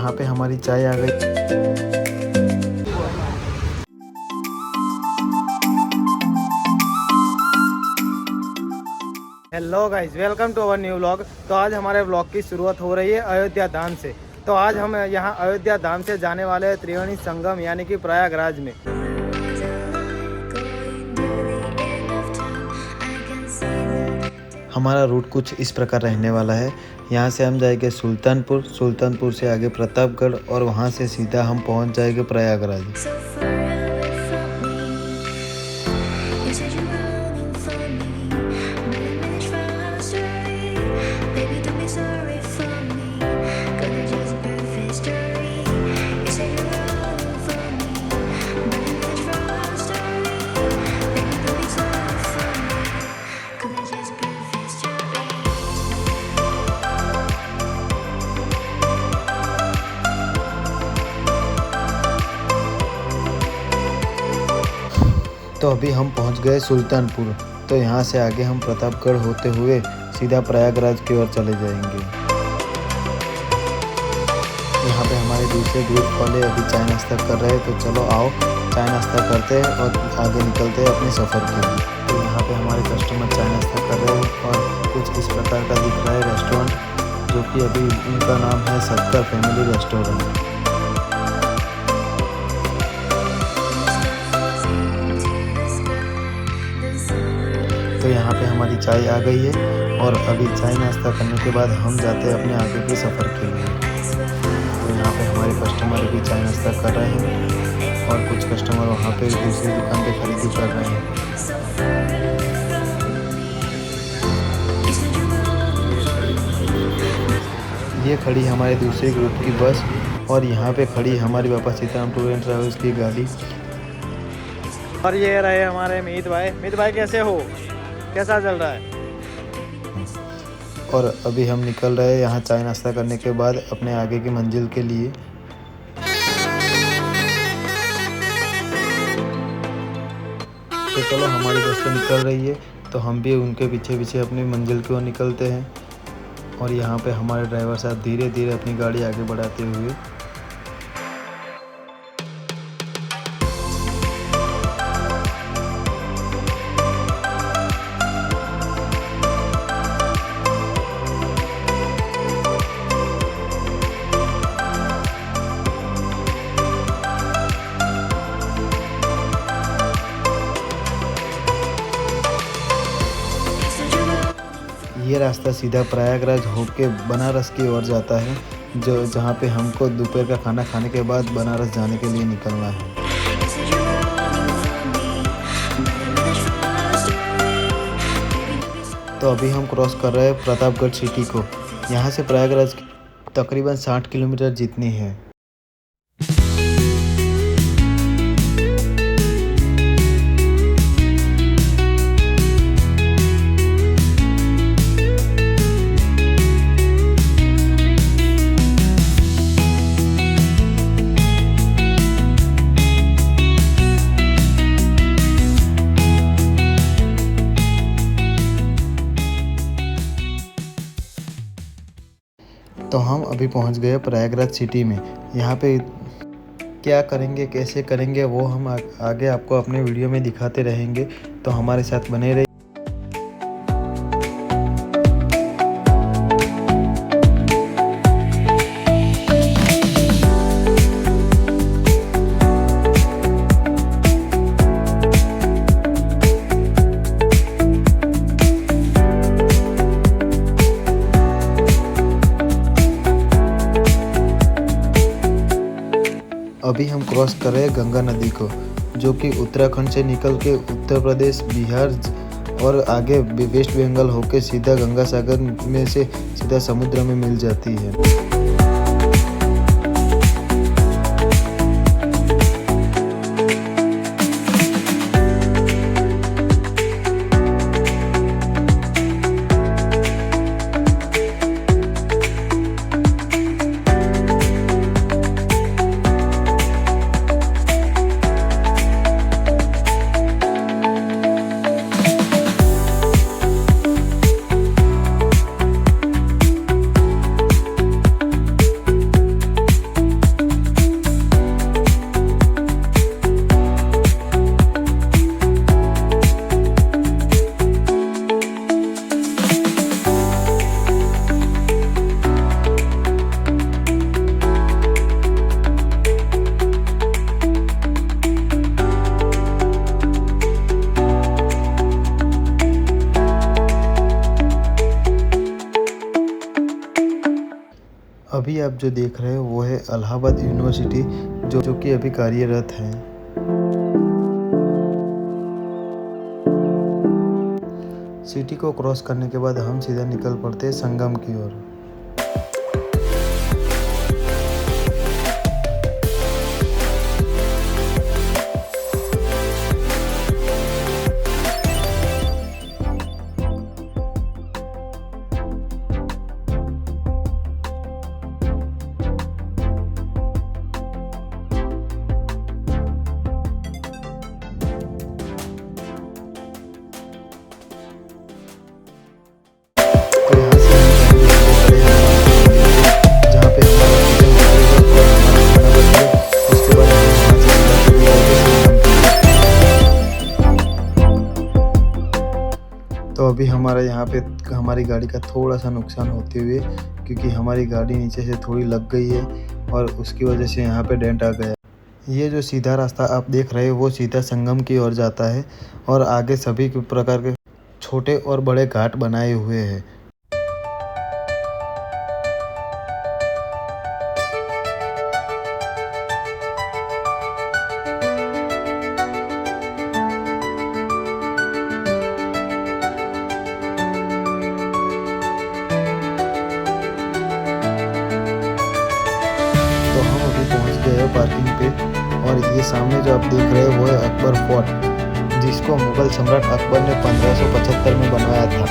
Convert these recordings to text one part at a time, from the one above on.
यहाँ पे हमारी चाय आ गई। Hello guys, welcome to our new vlog. तो आज हमारे व्लॉग की शुरुआत हो रही है अयोध्या धाम से। तो आज हम यहाँ अयोध्या धाम से जाने वाले हैं त्रिवेणी संगम यानी कि प्रयागराज में। हमारा रूट कुछ इस प्रकार रहने वाला है। यहाँ से हम जाएंगे सुल्तानपुर, सुल्तानपुर से आगे प्रतापगढ़ और वहाँ से सीधा हम पहुँच जाएंगे प्रयागराज। तो अभी हम पहुंच गए सुल्तानपुर। तो यहाँ से आगे हम प्रतापगढ़ होते हुए सीधा प्रयागराज की ओर चले जाएंगे। यहाँ पे हमारे दूसरे ग्रुप वाले अभी चाय नाश्ता कर रहे हैं। तो चलो आओ चाय नाश्ता करते हैं और आगे निकलते हैं अपने सफ़र के लिए। तो यहाँ पे हमारे कस्टमर चाय नाश्ता कर रहे हैं और कुछ इस प्रकार का दिख रहा है रेस्टोरेंट, जो कि अभी उनका नाम है सत्तर फैमिली रेस्टोरेंट। तो यहाँ पे हमारी चाय आ गई है और अभी चाय नाश्ता करने के बाद हम जाते हैं अपने आगे के सफ़र के लिए। तो यहाँ पे हमारे कस्टमर अभी चाय नाश्ता कर रहे हैं और कुछ कस्टमर वहाँ पे दूसरी दुकान पे खरीदी कर रहे हैं। ये खड़ी हमारे दूसरे ग्रुप की बस और यहाँ पे खड़ी हमारी बाबा सीताराम टूर एंड ट्रैवल्स की गाड़ी। और ये रहे हमारे मीत भाई। मीत भाई कैसे हो, कैसा चल रहा है? और अभी हम निकल रहे हैं यहाँ चाय नाश्ता करने के बाद अपने आगे की मंजिल के लिए। तो चलो हमारी बस तो निकल रही है, तो हम भी उनके पीछे पीछे अपनी मंजिल की ओर निकलते हैं। और यहाँ पे हमारे ड्राइवर साहब धीरे धीरे अपनी गाड़ी आगे बढ़ाते हुए ये रास्ता सीधा प्रयागराज होके बनारस की ओर जाता है, जो जहाँ पे हमको दोपहर का खाना खाने के बाद बनारस जाने के लिए निकलना है। तो अभी हम क्रॉस कर रहे हैं प्रतापगढ़ सिटी को। यहाँ से प्रयागराज तकरीबन 60 किलोमीटर जितनी है। तो हम अभी पहुंच गए प्रयागराज सिटी में। यहाँ पे क्या करेंगे, कैसे करेंगे, वो हम आगे आपको अपने वीडियो में दिखाते रहेंगे। तो हमारे साथ बने रहिए। अभी हम क्रॉस कर रहे हैं गंगा नदी को, जो कि उत्तराखंड से निकल के उत्तर प्रदेश, बिहार और आगे वेस्ट बंगाल होके सीधा गंगा सागर में से सीधा समुद्र में मिल जाती है। अभी आप जो देख रहे हो वो है इलाहाबाद यूनिवर्सिटी जो कि अभी कार्यरत है। सिटी को क्रॉस करने के बाद हम सीधा निकल पड़ते हैं संगम की ओर। तो यहाँ से हम जाएंगे जहाँ पे हमारा किचन बनेगा और हमारा खाना बनेगा। उसके बाद हम यहाँ से सीधा चले जाएंगे। तो अभी हमारा यहाँ पे हमारी गाड़ी का थोड़ा सा नुकसान होते हुए, क्योंकि हमारी गाड़ी नीचे से थोड़ी लग गई है और उसकी वजह से यहाँ पे डेंट आ गया। ये जो सीधा रास्ता आप देख रहे हो वो सीधा संगम की ओर जाता है और आगे सभी प्रकार के छोटे और बड़े घाट बनाए हुए हैं। तो हम अभी पहुंच गए हैं पार्किंग पे और ये सामने जो आप देख रहे हो वो है अकबर फोर्ट, जिसको मुगल सम्राट अकबर ने 1575 में बनवाया था।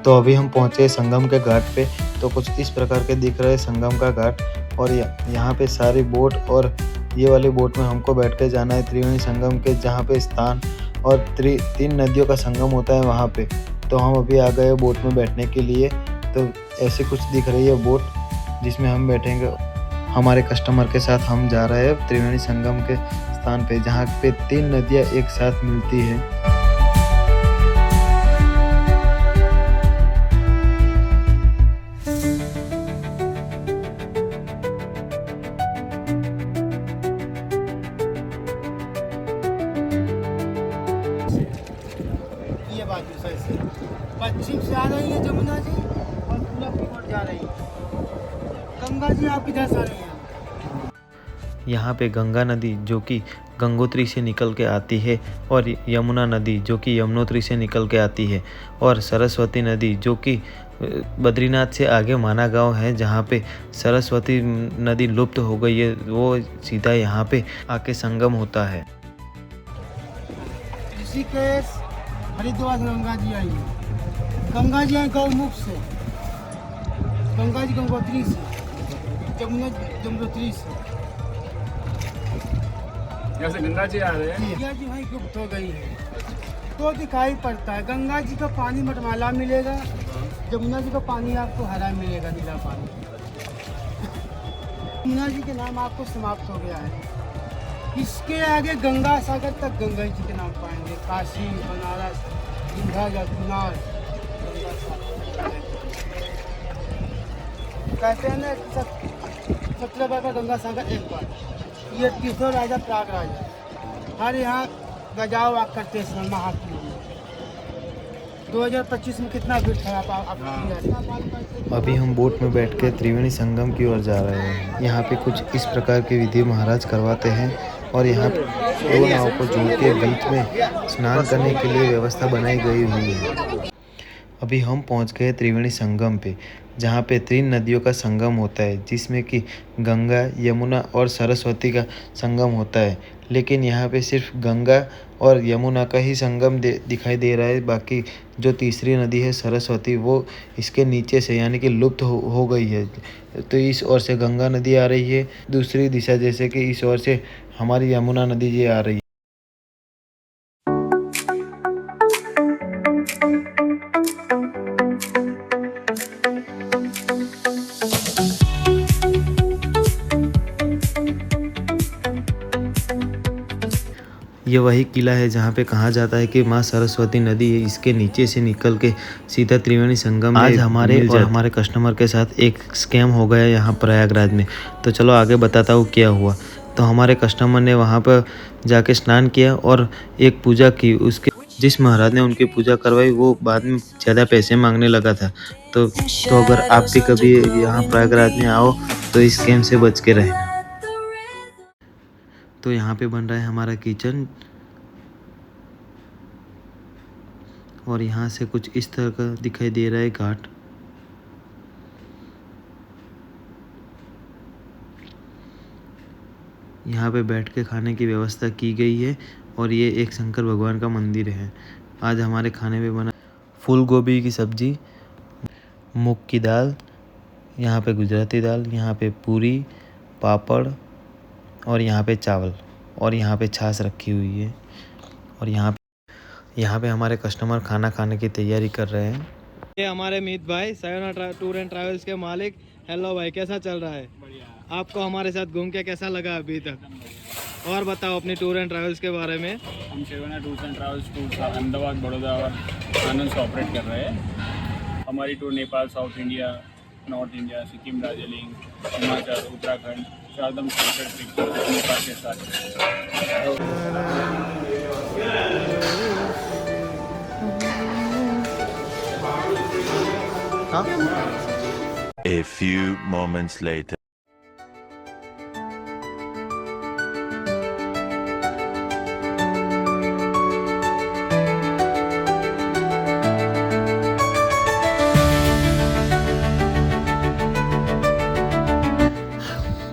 तो अभी हम पहुंचे संगम के घाट पे। तो कुछ इस प्रकार के दिख रहे हैं संगम का घाट और यहाँ पे सारी बोट और ये वाली बोट में हमको बैठ के जाना है त्रिवेणी संगम के जहाँ पे स्थान और 3 नदियों का संगम होता है वहाँ पे। तो हम अभी आ गए बोट में बैठने के लिए। तो ऐसे कुछ दिख रही है बोट जिसमें हम बैठेंगे। हमारे कस्टमर के साथ हम जा रहे हैं त्रिवेणी संगम के स्थान पे जहाँ पे 3 नदियाँ एक साथ मिलती है। ये बाजू से पश्चिम से आ रही है जमुना जी और पूरा की जा रही है। गंगा जी आप किधर से आ रही हैं? यहाँ पे गंगा नदी जो कि गंगोत्री से निकल के आती है और यमुना नदी जो कि यमुनोत्री से निकल के आती है और सरस्वती नदी जो कि बद्रीनाथ से आगे माना गांव है जहाँ पे सरस्वती नदी लुप्त हो गई है, वो सीधा यहाँ पे आके संगम होता है। ऋषिकेश हरिद्वार से गंगा जी आई है। गंगा जी आई गौमुख से, गंगा जी गंगोत्री से, जमुना जमुनोत्री से। यहाँ से गंगा जी आ रहे हैं। गंगा जी वहीं गुप्त हो गई है तो दिखाई पड़ता है। गंगा जी का पानी मटमैला मिलेगा, जमुना जी का पानी आपको हरा मिलेगा, नीला पानी। यमुना जी के नाम आपको समाप्त हो गया है। इसके आगे गंगा सागर तक गंगा जी के नाम पाएंगे। काशी, बनारस, विंध्याचल, कुनार, गंगा सागर। कहते हैं ना 17 बार का गंगा सागर एक बार। ये तीसरा राजा प्रयागराज है। हर यहाँ गजाव आप करते हैं महाकुंभ में। 2025 में कितना भीड़ था आप अभी हम बोट में बैठ के त्रिवेणी संगम की ओर जा रहे हैं। यहाँ पे कुछ इस प्रकार की विधि महाराज करवाते हैं और यहाँ पे 2 नाव को जोड़ के बीच में स्नान करने के लिए व्यवस्था बनाई गई हुई है। अभी हम पहुँच गए त्रिवेणी संगम पे जहाँ पे 3 नदियों का संगम होता है, जिसमें कि गंगा, यमुना और सरस्वती का संगम होता है। लेकिन यहाँ पे सिर्फ गंगा और यमुना का ही संगम दिखाई दे रहा है। बाकी जो तीसरी नदी है सरस्वती वो इसके नीचे से यानी कि लुप्त हो गई है। तो इस ओर से गंगा नदी आ रही है, दूसरी दिशा जैसे कि इस ओर से हमारी यमुना नदी जी आ रही है। ये वही किला है जहाँ पे कहा जाता है कि माँ सरस्वती नदी इसके नीचे से निकल के सीधा त्रिवेणी संगम में आज हमारे और हमारे कस्टमर के साथ एक स्कैम हो गया यहाँ प्रयागराज में। तो चलो आगे बताता हूँ क्या हुआ। तो हमारे कस्टमर ने वहाँ पर जाके स्नान किया और एक पूजा की, उसके जिस महाराज ने उनकी पूजा करवाई वो बाद में ज़्यादा पैसे मांगने लगा था। तो अगर आप भी कभी यहाँ प्रयागराज में आओ तो इस स्कैम से बच के रहना। तो यहाँ पे बन रहा है हमारा किचन और यहाँ से कुछ इस तरह का दिखाई दे रहा है घाट। यहाँ पे बैठ के खाने की व्यवस्था की गई है और ये एक शंकर भगवान का मंदिर है। आज हमारे खाने में बना फूल गोभी की सब्जी, मूंग की दाल, यहाँ पे गुजराती दाल, यहाँ पे पूरी, पापड़ और यहाँ पे चावल और यहाँ पे छाछ रखी हुई है। और यहाँ पे हमारे कस्टमर खाना खाने की तैयारी कर रहे हैं। ये हमारे मीत भाई सयोना टूर एंड ट्रैवल्स के मालिक। हेलो भाई, कैसा चल रहा है? बढ़िया। आपको हमारे साथ घूम के कैसा लगा अभी तक? और बताओ अपनी टूर एंड ट्रैवल्स के बारे में। हम Sevna tours and travels tour Ahmedabad, Baroda और आनंद से ऑपरेट कर रहे हैं। हमारी tour Nepal, south India, north India, Sikkim, Darjeeling, Himachal, Uttarakhand, Chardham trip Nepal के साथ। A few moments later.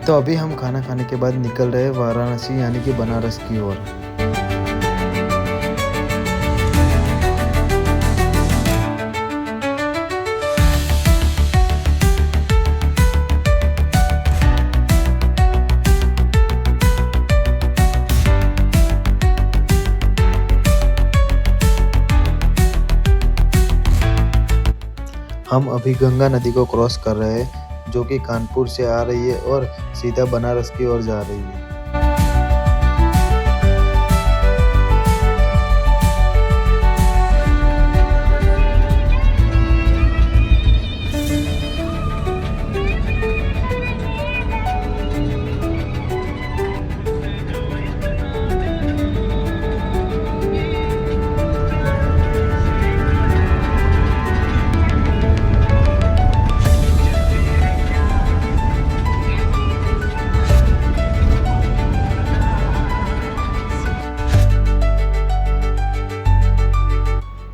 तो अभी हम खाना खाने के बाद निकल रहे हैं वाराणसी यानी कि बनारस की ओर। हम अभी गंगा नदी को क्रॉस कर रहे हैं जो कि कानपुर से आ रही है और सीधा बनारस की ओर जा रही है।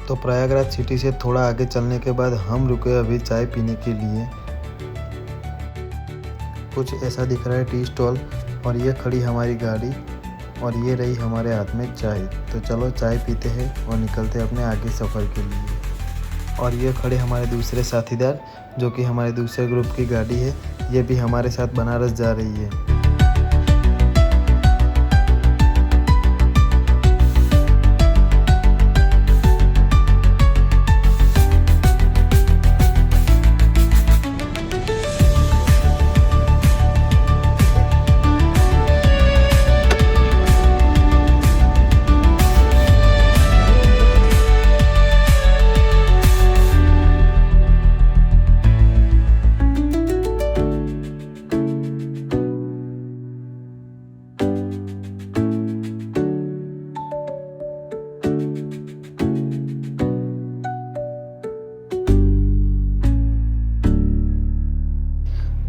तो प्रयागराज सिटी से थोड़ा आगे चलने के बाद हम रुके अभी चाय पीने के लिए। कुछ ऐसा दिख रहा है टी स्टॉल और ये खड़ी हमारी गाड़ी और ये रही हमारे हाथ में चाय। तो चलो चाय पीते हैं और निकलते हैं अपने आगे सफ़र के लिए। और ये खड़े हमारे दूसरे साथीदार जो कि हमारे दूसरे ग्रुप की गाड़ी है, ये भी हमारे साथ बनारस जा रही है।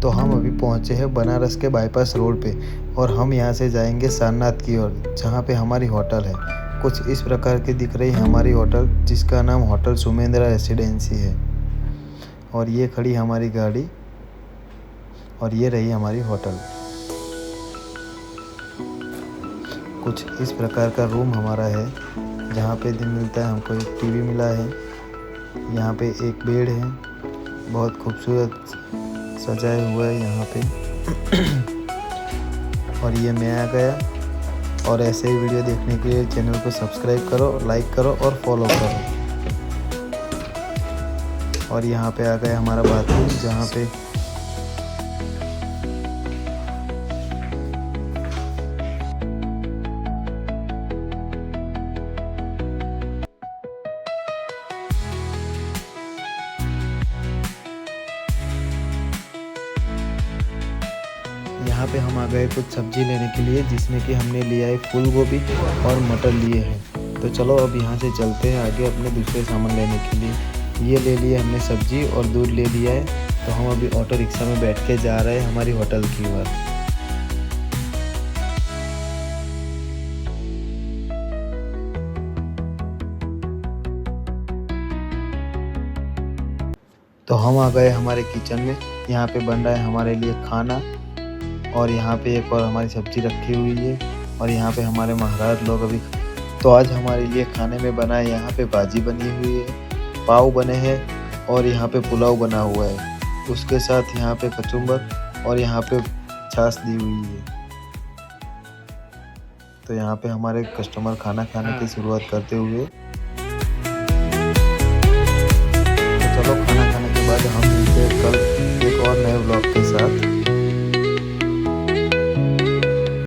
तो हम अभी पहुँचे हैं बनारस के बाईपास रोड पे और हम यहाँ से जाएंगे सारनाथ की ओर जहाँ पे हमारी होटल है। कुछ इस प्रकार की दिख रही हमारी होटल जिसका नाम होटल सुमेंद्रा रेसिडेंसी है। और ये खड़ी हमारी गाड़ी और ये रही हमारी होटल। कुछ इस प्रकार का रूम हमारा है जहाँ पे दिन मिलता है। हमको एक टीवी मिला है, यहाँ पे एक बेड है, बहुत खूबसूरत सजाया हुआ है यहाँ पे। और ये मैं आ गया। और ऐसे ही वीडियो देखने के लिए चैनल को सब्सक्राइब करो, लाइक करो और फॉलो करो। और यहाँ पे आ गया हमारा बाथरूम जहाँ पे यहाँ पे हम आ गए कुछ सब्जी लेने के लिए जिसमें कि हमने लिया है फूल गोभी और मटर लिए हैं। तो चलो अब यहाँ से चलते हैं आगे अपने दूसरे सामान लेने के लिए। ये ले लिए हमने सब्जी और दूध ले लिया है, तो हम अभी ऑटो रिक्शा में बैठ के जा रहे हैं हमारी होटल की ओर। तो हम आ गए हमारे किचन में। यहाँ पे बन रहा है हमारे लिए खाना और यहाँ पे एक और हमारी सब्जी रखी हुई है और यहाँ पे हमारे महाराज लोग अभी। तो आज हमारे लिए खाने में बना है, यहाँ पे भाजी बनी हुई है, पाव बने हैं और यहाँ पे पुलाव बना हुआ है। उसके साथ यहाँ पे कचुम्बर और यहाँ पे छाछ दी हुई है। तो यहाँ पे हमारे कस्टमर खाना खाने की शुरुआत करते हुए